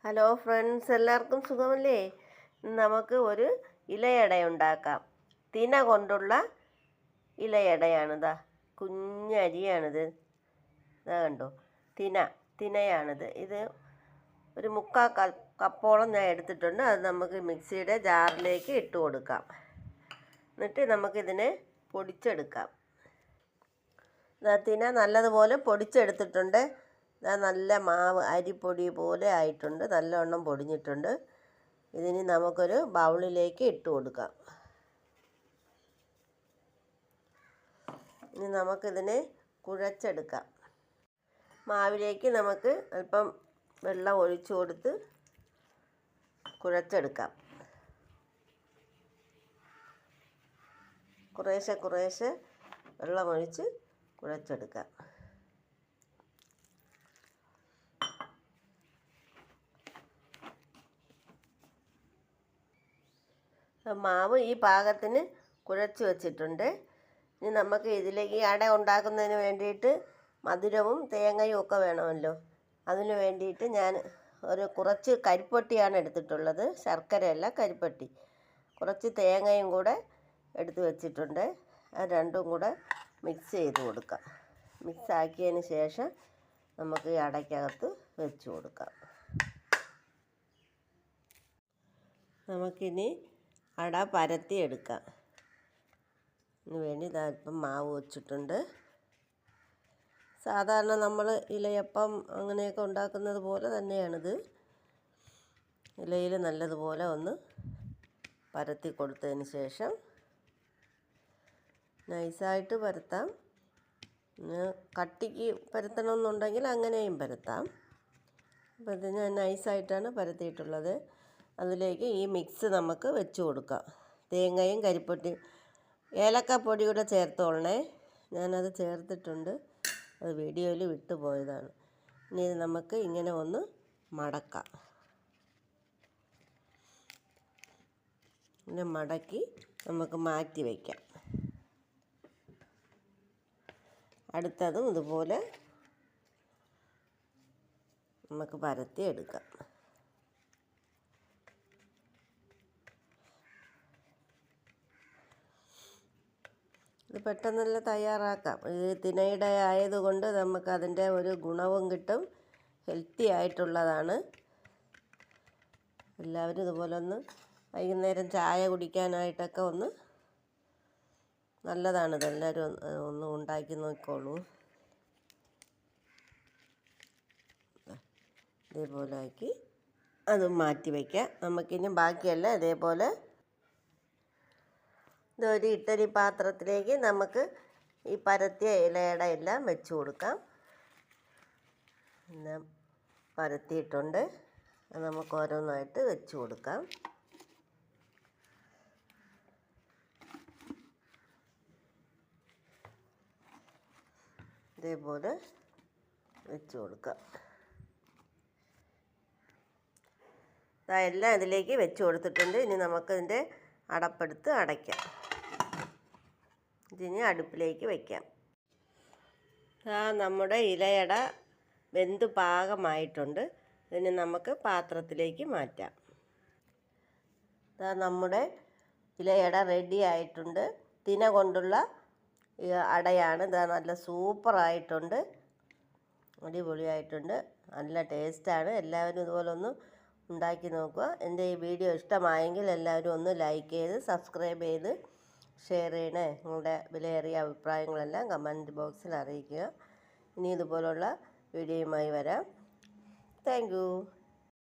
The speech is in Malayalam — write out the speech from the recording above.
ഹലോ ഫ്രണ്ട്സ്, എല്ലാവർക്കും സുഖമല്ലേ? നമുക്ക് ഒരു ഇലയട ഉണ്ടാക്കാം. തിന കൊണ്ടുള്ള ഇലയടയാണിതാ. കുഞ്ഞരിയാണിത്. ഇതാ കണ്ടോ, തിനയാണിത്. ഇത് ഒരു മുക്കാൽ കപ്പോളം ഞാൻ എടുത്തിട്ടുണ്ട്. അത് നമുക്ക് മിക്സിയുടെ ജാറിലേക്ക് ഇട്ട് കൊടുക്കാം. എന്നിട്ട് നമുക്കിതിനെ പൊടിച്ചെടുക്കാം. തിന നല്ലതുപോലെ പൊടിച്ചെടുത്തിട്ടുണ്ട്. നല്ല മാവ് അരിപ്പൊടി പോലെ ആയിട്ടുണ്ട്. നല്ലവണ്ണം പൊടിഞ്ഞിട്ടുണ്ട്. ഇതിനി നമുക്കൊരു ബൗളിലേക്ക് ഇട്ട് കൊടുക്കാം. ഇനി നമുക്കിതിനെ കുഴച്ചെടുക്കാം. മാവിലേക്ക് നമുക്ക് അല്പം വെള്ളം ഒഴിച്ചു കൊടുത്ത് കുഴച്ചെടുക്കാം. കുറേശ്ശെ വെള്ളമൊഴിച്ച് കുഴച്ചെടുക്കാം. മാവ് ഈ പാകത്തിന് കുഴച്ച് വച്ചിട്ടുണ്ട്. ഇനി നമുക്ക് ഇതിലേക്ക് അട ഉണ്ടാക്കുന്നതിന് വേണ്ടിയിട്ട് മധുരവും തേങ്ങയും ഒക്കെ വേണമല്ലോ. അതിന് വേണ്ടിയിട്ട് ഞാൻ കുറച്ച് കരിപ്പട്ടിയാണ് എടുത്തിട്ടുള്ളത്. ശർക്കരയല്ല, കരിപ്പട്ടി. കുറച്ച് തേങ്ങയും കൂടെ എടുത്ത് വെച്ചിട്ടുണ്ട്. അത് രണ്ടും കൂടെ മിക്സ് ചെയ്ത് കൊടുക്കാം. മിക്സ് ആക്കിയതിന് ശേഷം നമുക്ക് ഈ അടയ്ക്കകത്ത് വെച്ച് കൊടുക്കാം. നമുക്കിനി അട പരത്തി എടുക്കാം. ഇതിന് വേണ്ടി ഇപ്പം മാവ് വെച്ചിട്ടുണ്ട്. സാധാരണ നമ്മൾ ഇലയപ്പം അങ്ങനെയൊക്കെ ഉണ്ടാക്കുന്നത് പോലെ തന്നെയാണിത്. ഇലയിൽ നല്ലതുപോലെ ഒന്ന് പരത്തി കൊടുത്തതിന് ശേഷം നൈസായിട്ട് പരത്താം. കട്ടിക്ക് പരത്തണമെന്നുണ്ടെങ്കിൽ അങ്ങനെയും പരത്താം. അപ്പോൾ ഇത് ഞാൻ നൈസായിട്ടാണ് പരത്തിയിട്ടുള്ളത്. അതിലേക്ക് ഈ മിക്സ് നമുക്ക് വെച്ച് കൊടുക്കാം. തേങ്ങയും കരിപ്പൊട്ടിയും ഏലക്കപ്പൊടി കൂടെ ചേർത്തോളണേ. ഞാനത് ചേർത്തിട്ടുണ്ട്. അത് വീഡിയോയിൽ വിട്ടുപോയതാണ്. ഇനി ഇത് നമുക്ക് ഇങ്ങനെ ഒന്ന് മടക്കാം. ഇങ്ങനെ മടക്കി നമുക്ക് മാറ്റി വയ്ക്കാം. അടുത്തതും ഇതുപോലെ നമുക്ക് പരത്തി എടുക്കാം. ഇത് പെട്ടെന്നല്ല തയ്യാറാക്കാം. ഇത് തിനയുടെ ആയതുകൊണ്ട് നമുക്ക് അതിൻ്റെ ഒരു ഗുണവും കിട്ടും. ഹെൽത്തി ആയിട്ടുള്ളതാണ്. എല്ലാവരും ഇതുപോലെ ഒന്ന് വൈകുന്നേരം ചായ കുടിക്കാനായിട്ടൊക്കെ ഒന്ന് നല്ലതാണിത്. എല്ലാവരും ഒന്ന് ഉണ്ടാക്കി നോക്കിക്കോളൂ. ഇതേപോലെ ആക്കി അതും മാറ്റി വയ്ക്കാം. നമുക്കിനി ബാക്കിയെല്ലാം ഇതേപോലെ ഇതൊരു ഇഡ്ഡലി പാത്രത്തിലേക്ക് നമുക്ക് ഈ പരത്തിയ ഇലയുടെ എല്ലാം വെച്ച് കൊടുക്കാം. എല്ലാം പരത്തിയിട്ടുണ്ട്. അത് നമുക്ക് ഓരോന്നായിട്ട് വെച്ച് കൊടുക്കാം. ഇതേപോലെ വെച്ച് കൊടുക്കാം. എല്ലാം ഇതിലേക്ക് വെച്ച് കൊടുത്തിട്ടുണ്ട്. ഇനി നമുക്കിതിൻ്റെ അടപ്പെടുത്ത് അടയ്ക്കാം. ഇതിനി അടുപ്പിലേക്ക് വയ്ക്കാം. നമ്മുടെ ഇലയട വെന്ത് പാകമായിട്ടുണ്ട്. ഇതിന് നമുക്ക് പാത്രത്തിലേക്ക് മാറ്റാം. നമ്മുടെ ഇലയട റെഡി ആയിട്ടുണ്ട്. തിന കൊണ്ടുള്ള അടയാണ്. നല്ല സൂപ്പറായിട്ടുണ്ട്. അടിപൊളിയായിട്ടുണ്ട്. നല്ല ടേസ്റ്റാണ്. എല്ലാവരും ഇതുപോലെ ഒന്ന് ഉണ്ടാക്കി നോക്കുക. എൻ്റെ ഈ വീഡിയോ ഇഷ്ടമായെങ്കിൽ എല്ലാവരും ഒന്ന് ലൈക്ക് ചെയ്ത് സബ്സ്ക്രൈബ് ചെയ്ത് ഷെയർ ചെയ്യണേ. നിങ്ങളുടെ വിലയേറിയ അഭിപ്രായങ്ങളെല്ലാം കമൻറ്റ് ബോക്സിൽ അറിയിക്കുക. ഇനി ഇതുപോലുള്ള വീഡിയോയുമായി വരാം. Thank you.